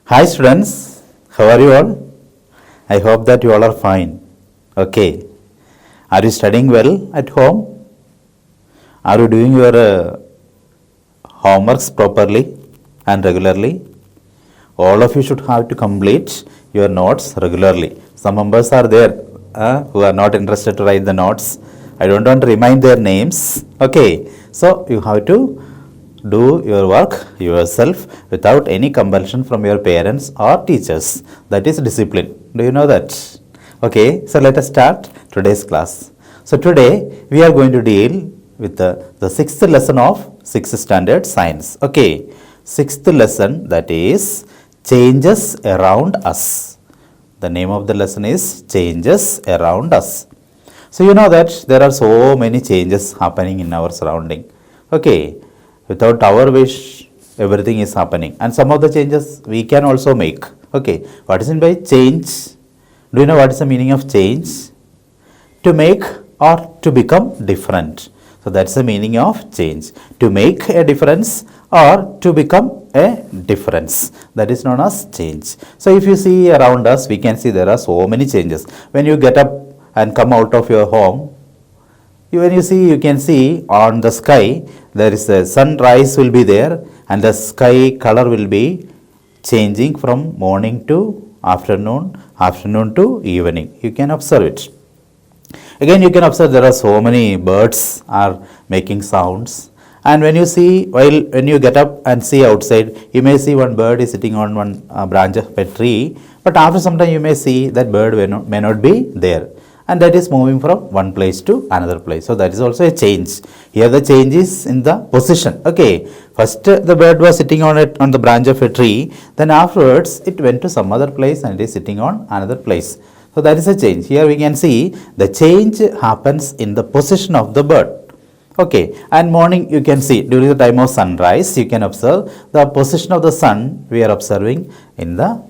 Hi students, how are you all? I hope that you all are fine. Okay. Are you studying well at home? Are you doing your homeworks properly and regularly? All of you should have to complete your notes regularly. Some members are there who are not interested to write the notes. I don't want to remind their names. Okay. So you have to do your work yourself without any compulsion from your parents or teachers. That is discipline. Do you know that? Okay, so let us start today's class. So today we are going to deal with the sixth lesson of sixth standard science. Okay, sixth lesson, that is changes around us. The name of the lesson is changes around us. So you know that there are so many changes happening in our surrounding. Okay, without our wish, everything is happening, and some of the changes we can also make. Okay, what is meant by change? Do you know what is the meaning of change? To make or to become different. So that's the meaning of change. To make a difference or to become a difference. That is known as change. So if you see around us, we can see there are so many changes. When you get up and come out of your home, when you see, you can see on the sky, there is a sunrise will be there, and the sky color will be changing from morning to afternoon, afternoon to evening. You can observe it. Again, you can observe there are so many birds are making sounds. And when you see, when you get up and see outside, you may see one bird is sitting on one branch of a tree. But after some time, you may see that bird may not be there. And that is moving from one place to another place. So that is also a change. Here the change is in the position. Okay. First the bird was sitting on the branch of a tree. Then afterwards it went to some other place and it is sitting on another place. So that is a change. Here we can see the change happens in the position of the bird. Okay. And morning you can see during the time of sunrise, you can observe the position of the sun we are observing in the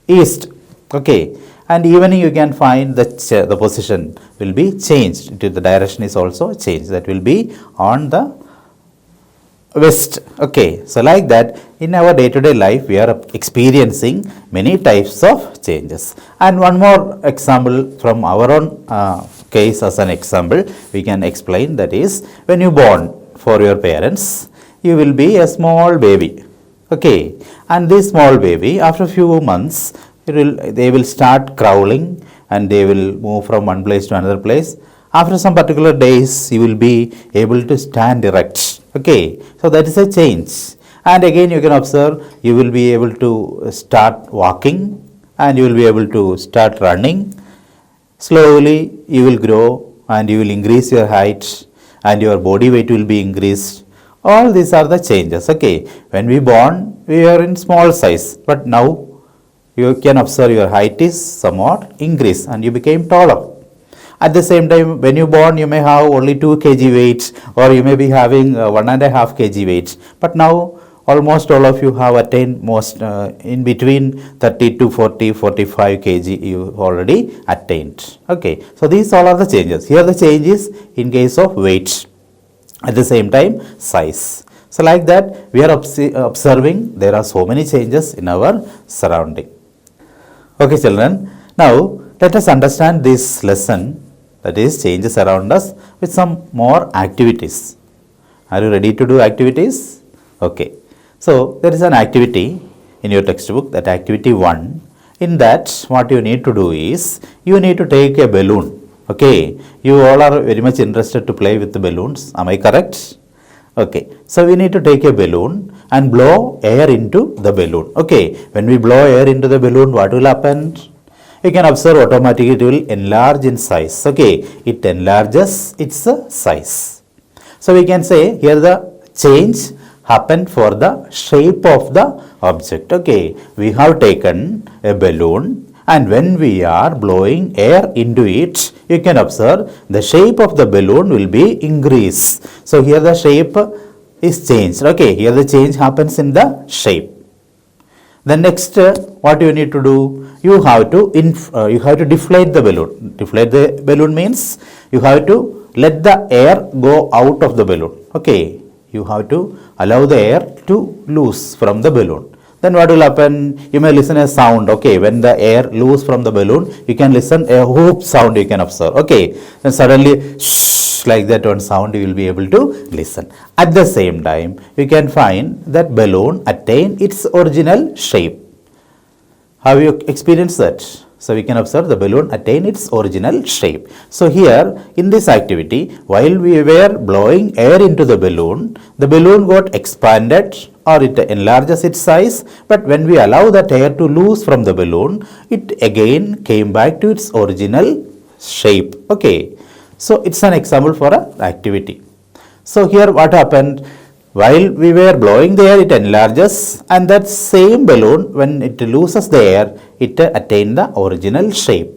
east. Okay. And evening you can find that the position will be changed. The direction is also changed. That will be on the west. Okay. So like that, in our day-to-day life, we are experiencing many types of changes. And one more example from our own case as an example, we can explain, that is when you born for your parents, you will be a small baby. Okay. And this small baby, after a few months, they will start crawling and they will move from one place to another place. After some particular days, you will be able to stand erect. Okay, so that is a change. And again, you can observe, you will be able to start walking and you will be able to start running. Slowly, you will grow and you will increase your height and your body weight will be increased. All these are the changes. Okay, when we born, we are in small size, but now you can observe your height is somewhat increased and you became taller. At the same time, when you born, you may have only 2 kg weight or you may be having 1.5 kg weight. But now almost all of you have attained most in between 30 to 40, 45 kg you already attained. Okay, so these all are the changes. Here the change is in case of weight. At the same time, size. So like that, we are observing there are so many changes in our surrounding. Okay children, now let us understand this lesson, that is changes around us, with some more activities. Are you ready to do activities? Okay. So there is an activity in your textbook, that activity 1. In that, what you need to do is, you need to take a balloon. Okay. You all are very much interested to play with the balloons. Am I correct? Okay, so we need to take a balloon and blow air into the balloon. Okay, when we blow air into the balloon, what will happen? You can observe automatically it will enlarge in size. Okay, it enlarges its size. So we can say here the change happened for the shape of the object. Okay, we have taken a balloon and when we are blowing air into it, you can observe the shape of the balloon will be increased. So here the shape is changed. Okay, here the change happens in the shape. Then next, what you need to do? You have to deflate the balloon. Deflate the balloon means you have to let the air go out of the balloon. Okay, you have to allow the air to loose from the balloon. then what will happen? You may listen a sound, okay, when the air loose from the balloon, you can listen a whoop sound you can observe, okay, then suddenly shh, like that one sound you will be able to listen. At the same time, you can find that balloon attain its original shape. Have you experienced that? So we can observe the balloon attain its original shape. So here in this activity, while we were blowing air into the balloon got expanded or it enlarges its size. But when we allow that air to loose from the balloon, it again came back to its original shape. Okay. So it's an example for an activity. So here what happened? While we were blowing the air, it enlarges, and that same balloon, when it loses the air, it attains the original shape.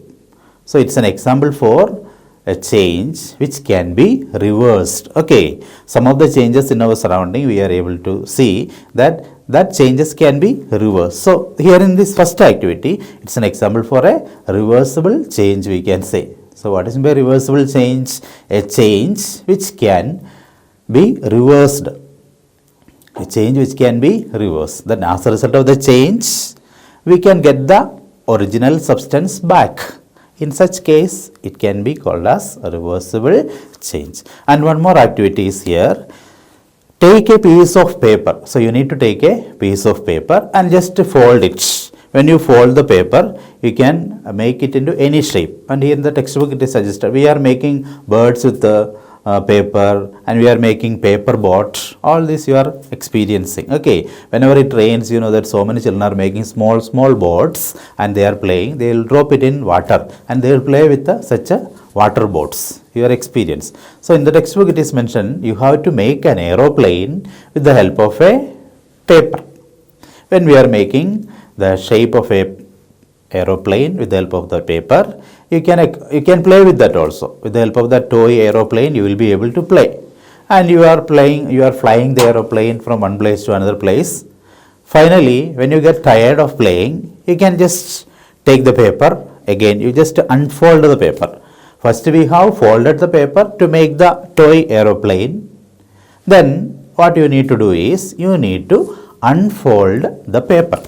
So it's an example for a change which can be reversed. Okay, some of the changes in our surrounding we are able to see that changes can be reversed. So here in this first activity, it's an example for a reversible change, we can say. So what is by reversible change? A change which can be reversed. A change which can be reversed. Then as a result of the change, we can get the original substance back. In such case, it can be called as a reversible change. And one more activity is here. Take a piece of paper. So you need to take a piece of paper and just fold it. When you fold the paper, you can make it into any shape. And here in the textbook it is suggested. We are making birds with the paper, and we are making paper boat. All this you are experiencing. Okay, whenever it rains, you know that so many children are making small boats and they are playing. They will drop it in water and they will play with such a water boats. Your experience. So in the textbook it is mentioned you have to make an aeroplane with the help of a paper. When we are making the shape of a aeroplane with the help of the paper, you can play with that also. With the help of that toy aeroplane, you will be able to play. And you are flying the aeroplane from one place to another place. Finally, when you get tired of playing, you can just take the paper. Again, you just unfold the paper. First we have folded the paper to make the toy aeroplane. Then what you need to do is, you need to unfold the paper.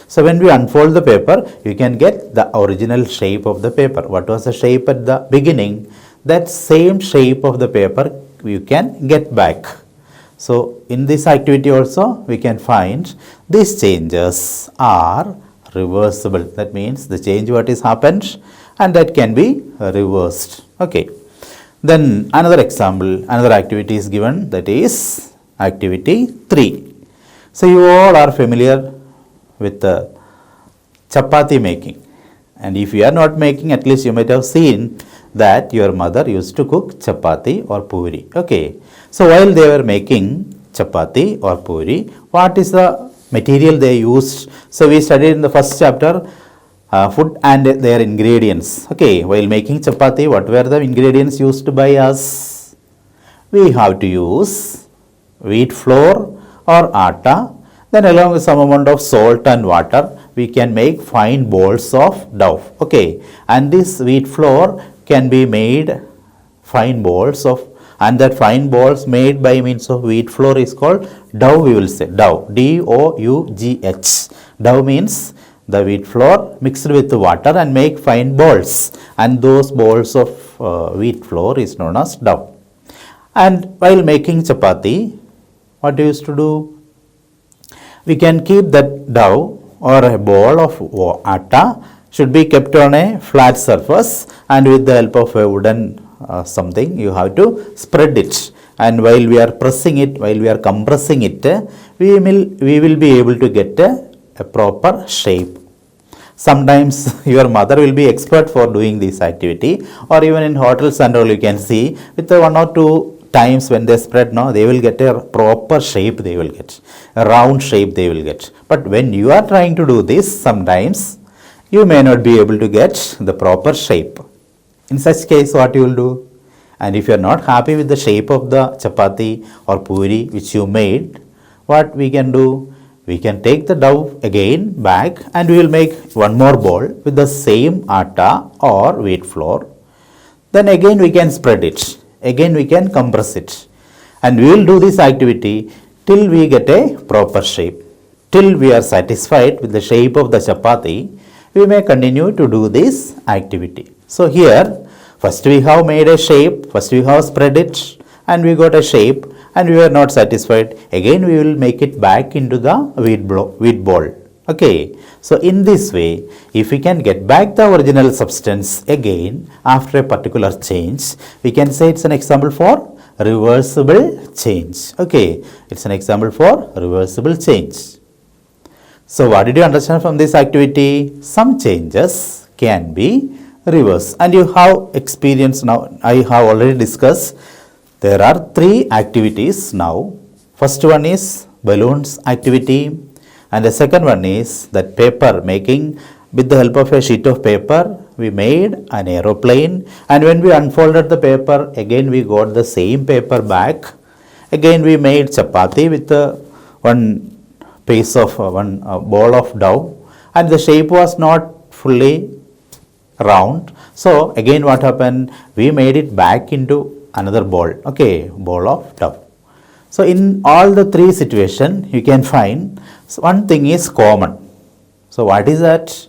So when we unfold the paper, you can get the original shape of the paper. What was the shape at the beginning? That same shape of the paper you can get back. So in this activity also, we can find these changes are reversible. That means the change what is happened and that can be reversed. Okay. Then another example, another activity is given, that is activity 3. So you all are familiar with the chapati making, and if you are not making, at least you might have seen that your mother used to cook chapati or puri. Okay, so while they were making chapati or puri, what is the material they used? So we studied in the first chapter food and their ingredients. Okay, while making chapati, what were the ingredients used by us? We have to use wheat flour or atta. Then along with some amount of salt and water, we can make fine balls of dough. Okay, and this wheat flour can be made fine balls of, and that fine balls made by means of wheat flour is called dough. We will say dough, D-O-U-G-H. Dough means the wheat flour mixed with water and make fine balls, and those balls of wheat flour is known as dough. And while making chapati, what we used to do? We can keep that dough or a ball of atta should be kept on a flat surface, and with the help of a wooden something you have to spread it, and while we are pressing it, while we are compressing it, we will be able to get a proper shape. Sometimes your mother will be expert for doing this activity, or even in hotels and all you can see with the 1 or 2 times when they spread, now they will get a proper shape, they will get a round shape they will get. But when you are trying to do this, sometimes you may not be able to get the proper shape. In such case, what you will do? And if you are not happy with the shape of the chapati or puri which you made, what we can do? We can take the dough again back and we will make one more ball with the same atta or wheat flour. Then again we can spread it. Again we can compress it, and we will do this activity till we get a proper shape. till we are satisfied with the shape of the chapati, we may continue to do this activity. So here, first we have made a shape, first we have spread it and we got a shape and we were not satisfied. Again we will make it back into the wheat ball. Okay, so in this way, if we can get back the original substance again after a particular change, we can say it's an example for reversible change. Okay, it's an example for reversible change. So what did you understand from this activity? Some changes can be reversed, and you have experience now. I have already discussed. There are three activities now. First one is balloons activity, and the second one is that paper making. With the help of a sheet of paper, we made an aeroplane, and when we unfolded the paper, again we got the same paper back. Again we made chapati with one piece of one ball of dough, and the shape was not fully round. So again what happened? We made it back into another ball. Okay, ball of dough. So in all the three situations, you can find one thing is common. So what is that?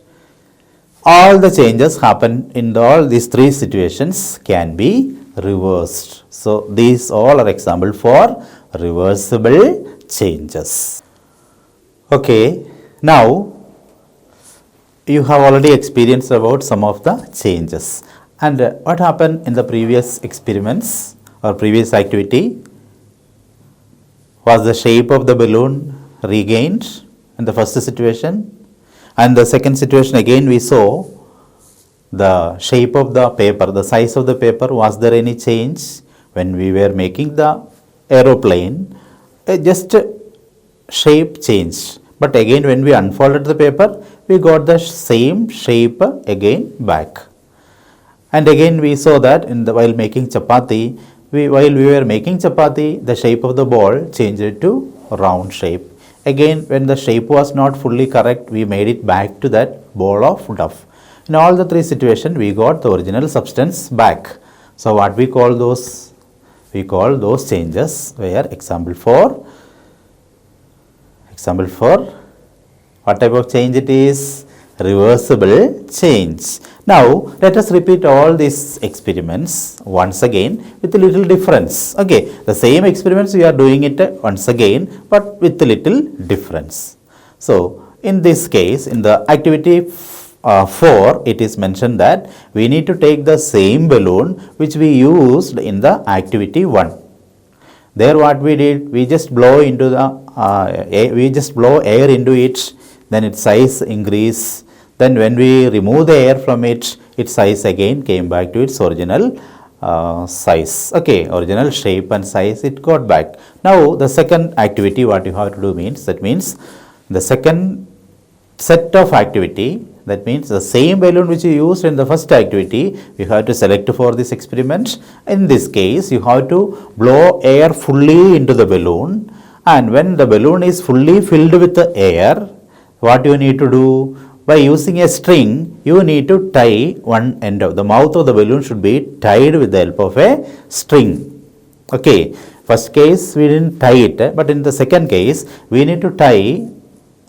All the changes happen in all these three situations can be reversed. So these all are example for reversible changes. Okay, now you have already experienced about some of the changes. And what happened in the previous experiments or previous activity? Was the shape of the balloon regained in the first situation? And the second situation, again we saw the shape of the paper, the size of the paper. Was there any change when we were making the aeroplane? Just shape changed. But again when we unfolded the paper, we got the same shape again back. And again we saw that while making chapati, while we were making chapati, the shape of the ball changed to round shape. Again, when the shape was not fully correct, we made it back to that ball of dough. In all the three situations, we got the original substance back. So what we call those? We call those changes where example for what type of change it is? Reversible change. Now let us repeat all these experiments once again with a little difference. Okay, the same experiments we are doing it once again but with a little difference. So in this case, in the activity 4, it is mentioned that we need to take the same balloon which we used in the activity 1. There what we did, we just blow into the we just blow air into it, then its size increase. Then when we remove the air from it, its size again came back to its original size. Okay, original shape and size it got back. Now the second activity what you have to do means, that means the second set of activity, that means the same balloon which you used in the first activity, you have to select for this experiment. In this case, you have to blow air fully into the balloon, and when the balloon is fully filled with the air, what you need to do? By using a string, you need to tie one end of the mouth of the balloon should be tied with the help of a string. Okay, first case we didn't tie it, but in the second case, we need to tie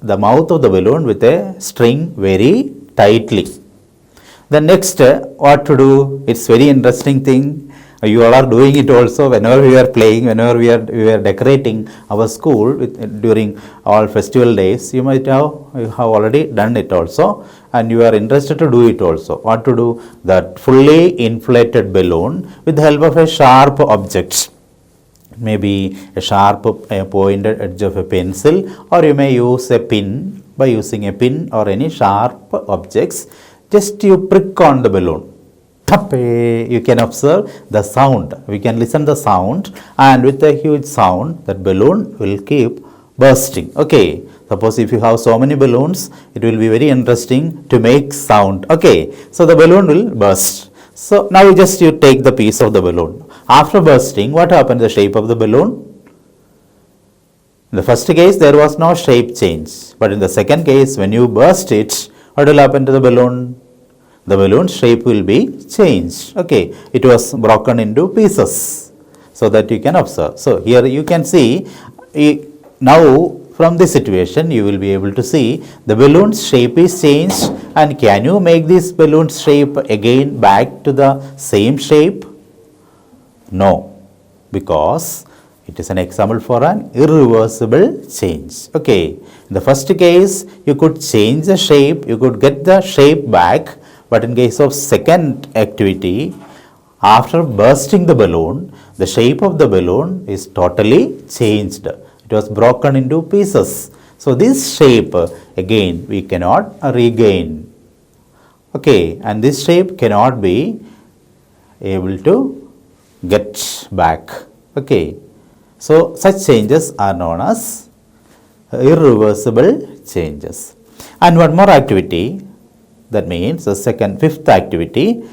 the mouth of the balloon with a string very tightly. The next, what to do? It's very interesting thing. You all are doing it also whenever we are playing, whenever we are decorating our school during all festival days. You have already done it also, and you are interested to do it also. What to do? That fully inflated balloon with the help of a sharp object. Maybe a sharp pointed edge of a pencil, or you may use a pin. By using a pin or any sharp objects, just you prick on the balloon. You can observe the sound. We can listen the sound, and with a huge sound, that balloon will keep bursting. Okay. Suppose if you have so many balloons, it will be very interesting to make sound. Okay. So the balloon will burst. So now you take the piece of the balloon. After bursting, what happened to the shape of the balloon? In the first case, there was no shape change. But in the second case, when you burst it, what will happen to the balloon? The balloon shape will be changed. Okay, it was broken into pieces so that you can observe. So here you can see now from this situation you will be able to see the balloon's shape is changed, and can you make this balloon's shape again back to the same shape? No, because it is an example for an irreversible change. Okay, in the first case you could change the shape, you could get the shape back, but in case of second activity, after bursting the balloon, the shape of the balloon is totally changed. It was broken into pieces. So this shape again we cannot regain. Okay, and this shape cannot be able to get back. Okay, so such changes are known as irreversible changes. And one more activity, that means the fifth activity,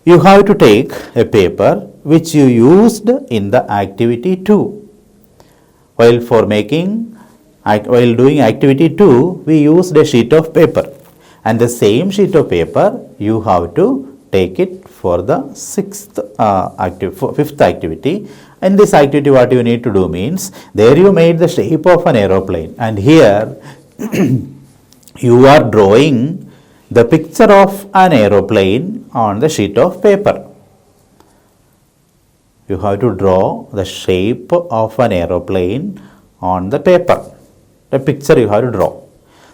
you have to take a paper which you used in the activity 2. While doing activity 2, we used a sheet of paper, and the same sheet of paper you have to take it for the fifth activity. In this activity, what you need to do means, there you made the shape of an aeroplane, and here you are drawing the picture of an aeroplane on the sheet of paper. You have to draw the shape of an aeroplane on the paper. The picture you have to draw.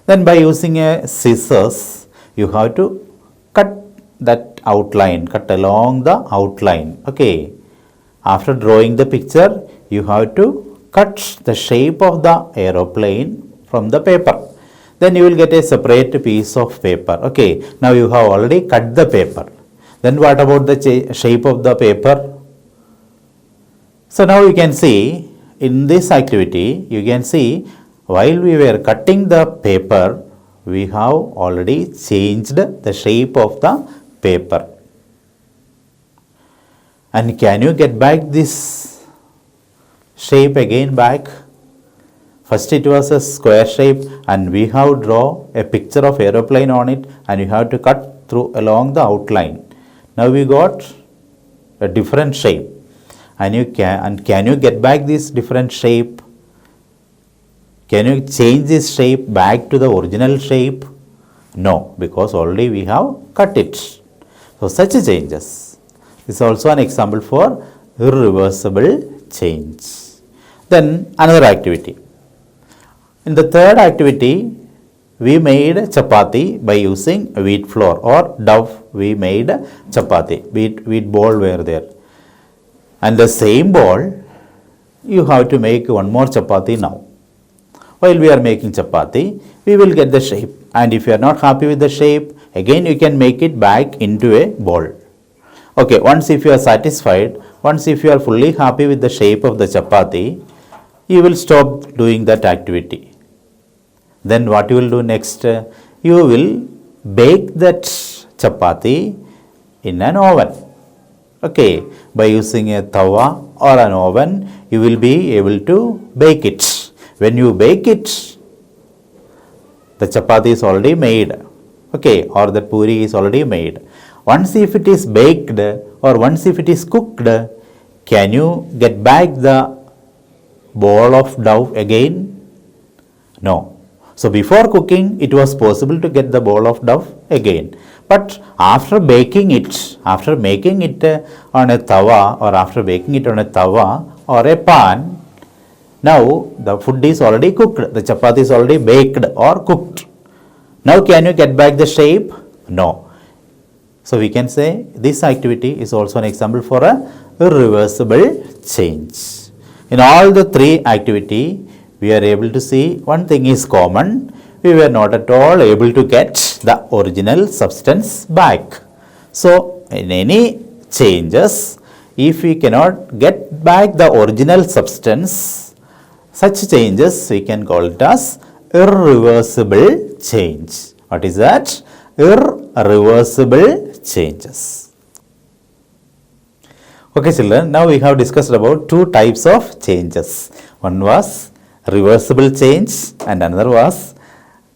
Then by using a scissors, you have to cut that outline, cut along the outline. Okay. After drawing the picture, you have to cut the shape of the aeroplane from the paper. Then you will get a separate piece of paper. Okay. Now you have already cut the paper. Then what about the shape of the paper? So now you can see in this activity, you can see while we were cutting the paper, we have already changed the shape of the paper. And can you get back this shape again back? First it was a square shape, and we have drawn a picture of aeroplane on it, and you have to cut through along the outline. Now we got a different shape. And can you get back this different shape? Can you change this shape back to the original shape? No, because already we have cut it. So such changes is also an example for irreversible change. Then another activity. In the third activity, we made chapati by using wheat flour or dough. We made chapati. Wheat ball were there. And the same ball, you have to make one more chapati now. While we are making chapati, we will get the shape. And if you are not happy with the shape, again you can make it back into a ball. Okay, once if you are satisfied, once if you are fully happy with the shape of the chapati, you will stop doing that activity. Then what you will do next? You will bake that chapati in an oven. Okay, by using a tawa or an oven, you will be able to bake it. When you bake it, the chapati is already made. Okay, or the puri is already made. Once if it is baked or once if it is cooked, can you get back the ball of dough again? No. So before cooking, it was possible to get the ball of dough again. But after baking it, after making it on a tawa or after baking it on a tawa or a pan, now the food is already cooked, the chapati is already baked or cooked. Now can you get back the shape? No. So we can say this activity is also an example for a irreversible change. In all the three activity, we are able to see one thing is common. We were not at all able to get the original substance back. So in any changes, if we cannot get back the original substance, such changes we can call it as irreversible change. What is that? Irreversible changes. Okay children, now we have discussed about two types of changes. One was reversible change and another was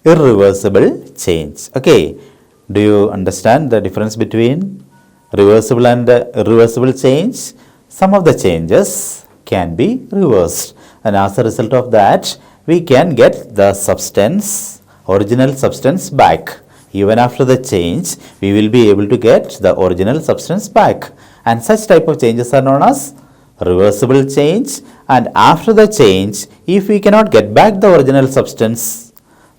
irreversible change. Okay, do you understand the difference between reversible and irreversible change? Some of the changes can be reversed and as a result of that, we can get the substance, original substance back. Even after the change, we will be able to get the original substance back. And such type of changes are known as reversible change. And after the change, if we cannot get back the original substance,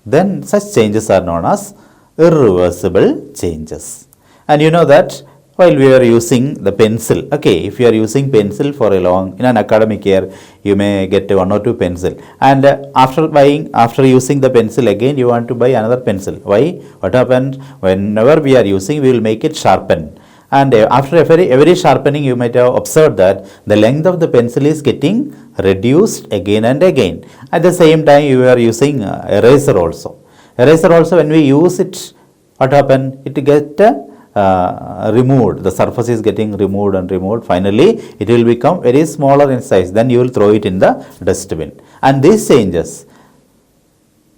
then such changes are known as irreversible changes. And you know that while we are using the pencil, okay, if you are using pencil for a long, in an academic year, you may get 1 or 2 pencil, and after using the pencil again, you want to buy another pencil. Why? What happens? Whenever we are using, we will make it sharpen. And after every sharpening, you might have observed that the length of the pencil is getting reduced again and again. At the same time, you are using eraser also. Eraser also, when we use it, what happens? It gets removed. The surface is getting removed and removed. Finally, it will become very smaller in size. Then you will throw it in the dustbin. And these changes,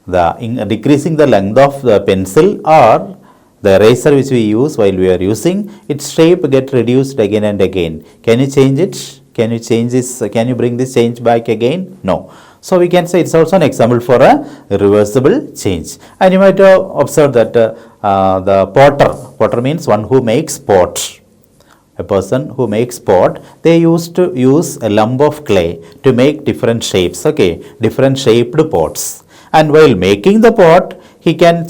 decreasing the length of the pencil or the eraser which we use while we are using, its shape get reduced again and again. Can you change it? Can you change this? Can you bring this change back again? No. So we can say it's also an example for a reversible change. And you might have observed that the potter means one who makes pot. A person who makes pot, they used to use a lump of clay to make different shapes, okay, different shaped pots. And while making the pot, he can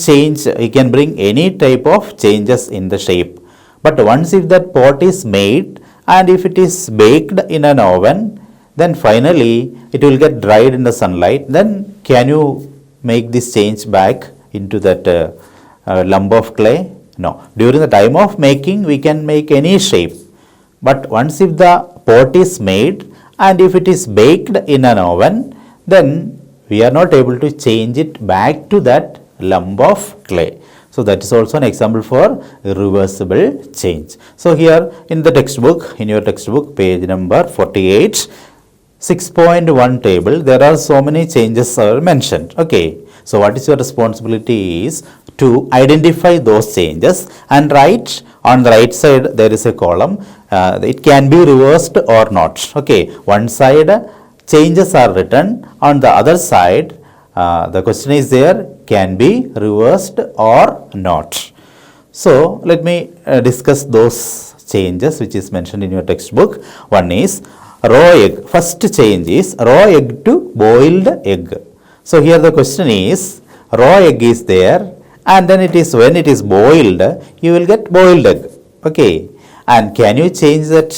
bring any type of changes in the shape. But once if that pot is made and if it is baked in an oven, then finally it will get dried in the sunlight. Then can you make this change back into that lump of clay? No. During the time of making, we can make any shape. But once if the pot is made and if it is baked in an oven, then we are not able to change it back to that lump of clay. So that is also an example for reversible change. So here in the textbook, in your textbook, page number 48, 6.1 table, there are so many changes are mentioned. Okay. So what is your responsibility is to identify those changes and write on the right side there is a column. It can be reversed or not. Okay. One side changes are written, on the other side the question is there, can be reversed or not. So let me discuss those changes which is mentioned in your textbook. One is raw egg. First change is raw egg to boiled egg. So here the question is, raw egg is there and then it is, when it is boiled, you will get boiled egg. Okay. And can you change that?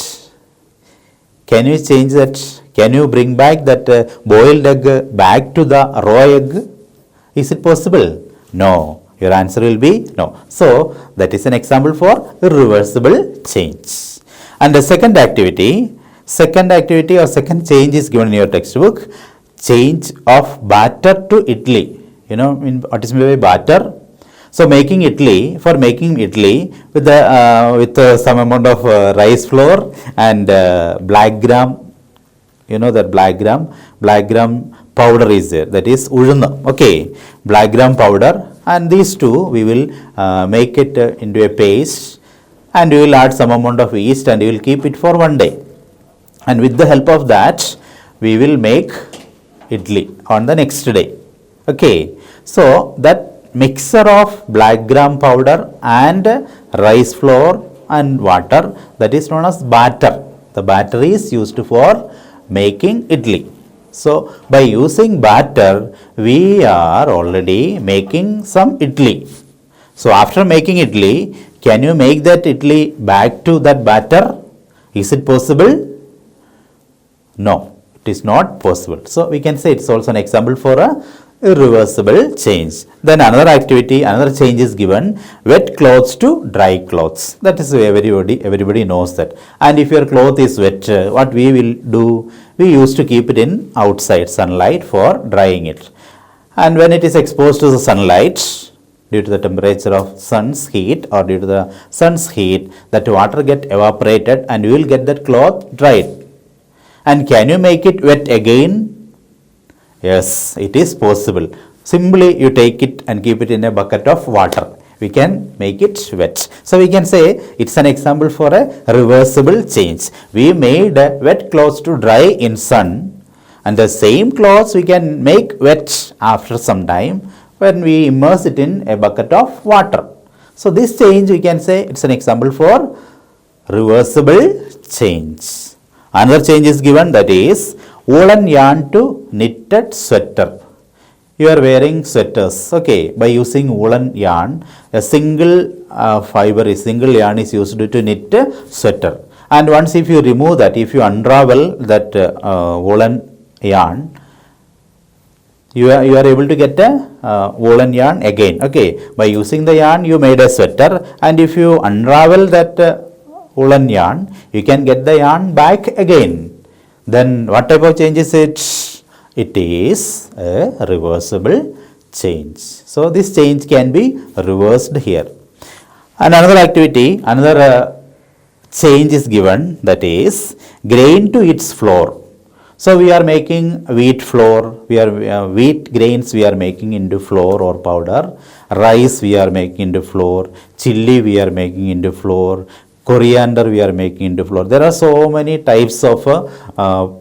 Can you change that? Can you bring back that boiled egg back to the raw egg? Is it possible? No. Your answer will be no. So that is an example for irreversible change. And the second activity or second change is given in your textbook. Change of batter to idli. You know what is meant by batter? So making idli, for making idli with some amount of rice flour and black gram. You know that black gram powder is there, that is ulunna. Okay, black gram powder, and these two we will make it into a paste, and we will add some amount of yeast and we will keep it for 1 day. And with the help of that, we will make idli on the next day. Okay, so that mixture of black gram powder and rice flour and water, that is known as batter. The batter is used for making idli. So by using batter, we are already making some idli. So after making idli, can you make that idli back to that batter? Is it possible? No, it is not possible. So we can say it's also an example for a irreversible change. Then another activity, another change is given, wet clothes to dry clothes. That is everybody knows that. And if your cloth is wet, what we will do? We used to keep it in outside sunlight for drying it. And when it is exposed to the sunlight, due to the temperature of sun's heat or due to the sun's heat, that water get evaporated and you will get that cloth dried. And can you make it wet again? Yes, it is possible. Simply you take it and keep it in a bucket of water. We can make it wet. So we can say it's an example for a reversible change. We made wet clothes to dry in sun, And the same clothes we can make wet after some time when we immerse it in a bucket of water. So this change we can say it's an example for reversible change. Another change is given, that is woolen yarn to knitted sweater. You are wearing sweaters, okay, by using woolen yarn. A single fiber, a single yarn is used to knit a sweater. And once if you remove that, if you unravel that woolen yarn, you are able to get a woolen yarn again, okay. By using the yarn you made a sweater, and if you unravel that woolen yarn, you can get the yarn back again. Then what type of change is it? It is a reversible change. So this change can be reversed here. And another activity, another change is given, that is grain to its flour. So we are making wheat flour, we are wheat grains we are making into flour or powder, rice we are making into flour, chilli we are making into flour, coriander we are making into flour. There are so many types of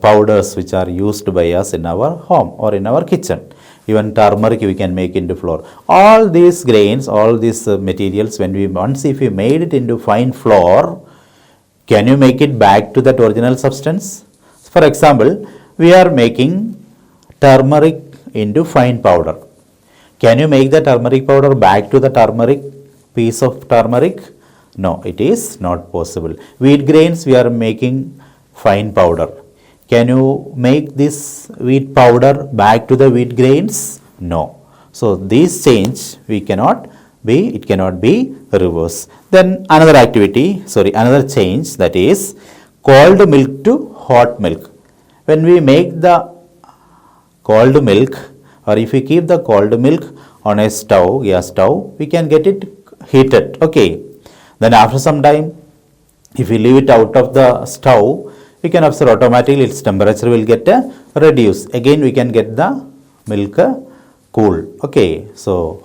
powders which are used by us in our home or in our kitchen. Even turmeric we can make into flour. All these grains, all these materials, when we once if we made it into fine flour, can you make it back to that original substance? For example, we are making turmeric into fine powder. Can you make the turmeric powder back to the turmeric, piece of turmeric? No, it is not possible. Wheat grains we are making fine powder. Can you make this wheat powder back to the wheat grains? No. So this change it cannot be reversed. Then another change, that is cold milk to hot milk. When we make the cold milk, or if we keep the cold milk on a stove, gas stove, we can get it heated, okay. Then after some time, if we leave it out of the stove, we can observe automatically its temperature will get reduced. Again we can get the milk cool, okay. So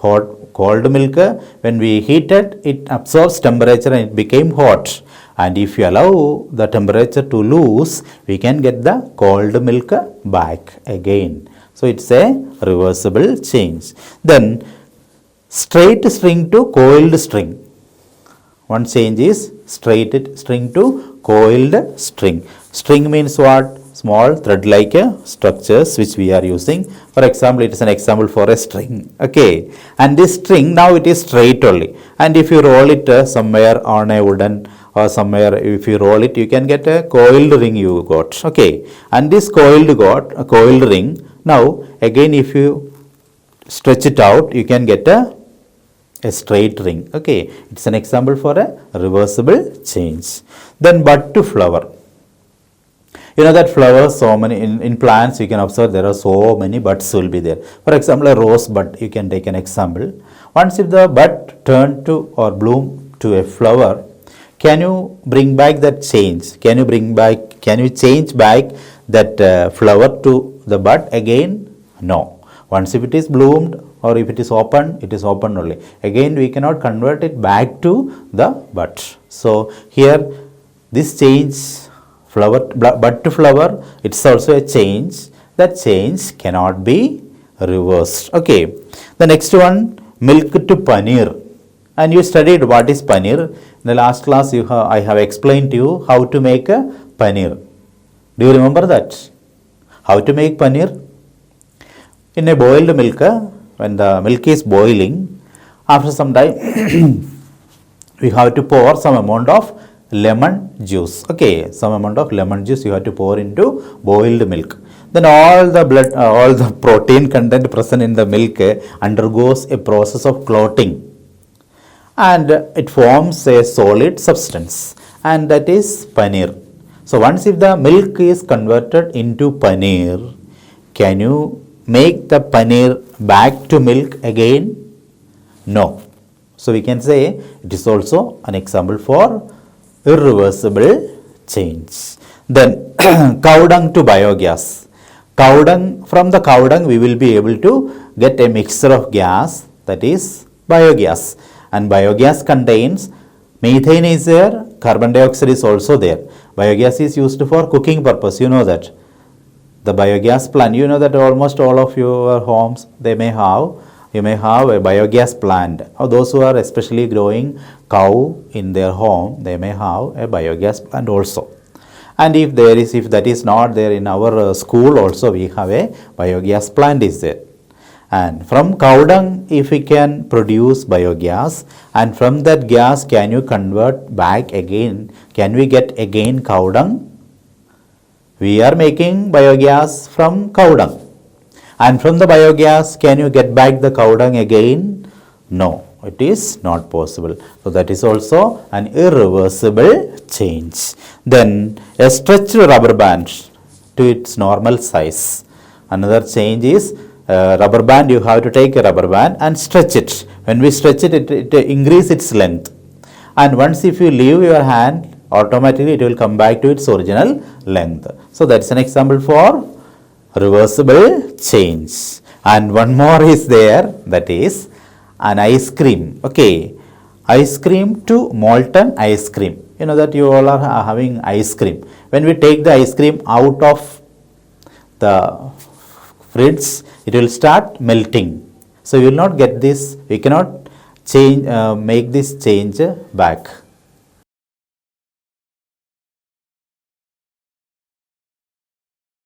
cold milk, when we heat it, it absorbs temperature and it became hot. And if you allow the temperature to lose, we can get the cold milk back again. So it's a reversible change. Then straight string to coiled string. One change is straight string to coiled string. String means what? Small thread-like structures which we are using. For example, it is an example for a string, okay. And this string now it is straight only. And if you roll it somewhere on a wooden or somewhere, if you roll it, you can get a coiled ring you got, okay. And this coiled ring, now again if you stretch it out, you can get a straight ring, okay. It's an example for a reversible change. Then bud to flower. You know that flowers, so many in plants you can observe there are so many buds will be there. For example, a rose bud, you can take an example. Once if the bud turn to or bloom to a flower, can you bring back that change? Can you change back that flower to the bud again? No. Once if it is bloomed or if it is open only. Again we cannot convert it back to the bud. So here this change, bud to flower, it's also a change. That change cannot be reversed, okay. The next one, milk to paneer. And you studied what is paneer. In the last class I have explained to you how to make a paneer. Do you remember that? How to make paneer? In a boiled milk, when the milk is boiling, after some time we have to pour some amount of lemon juice, okay. Some amount of lemon juice you have to pour into boiled milk. Then all the protein content present in the milk undergoes a process of clotting, and it forms a solid substance, and that is paneer. So once if the milk is converted into paneer, can you make the paneer back to milk again? No. So we can say it is also an example for irreversible change. Then cow dung to biogas. From the cow dung we will be able to get a mixture of gas, that is biogas. And biogas contains methane is there, carbon dioxide is also there. Biogas is used for cooking purpose, you know that. the biogas plant. You know that almost all of your homes, you may have a biogas plant, or those who are especially growing cow in their home, they may have a biogas plant also. And if that is not there in our school also, we have a biogas plant is there. And from cow dung, if we can produce biogas, and from that gas, can you convert back again? Can we get again cow dung? We are making biogas from cow dung. And from the biogas, can you get back the cow dung again? No, it is not possible. So that is also an irreversible change. Then a stretched rubber band to its normal size. Another change is rubber band. You have to take a rubber band and stretch it. When we stretch it, it increase its length. And once if you leave your hand, automatically it will come back to its original length. So that's an example for reversible change. And one more is there, that is an ice cream. Okay, ice cream to molten ice cream. You know that you all are having ice cream. When we take the ice cream out of the fridge, it will start melting. So you will not get this, we cannot change, make this change back.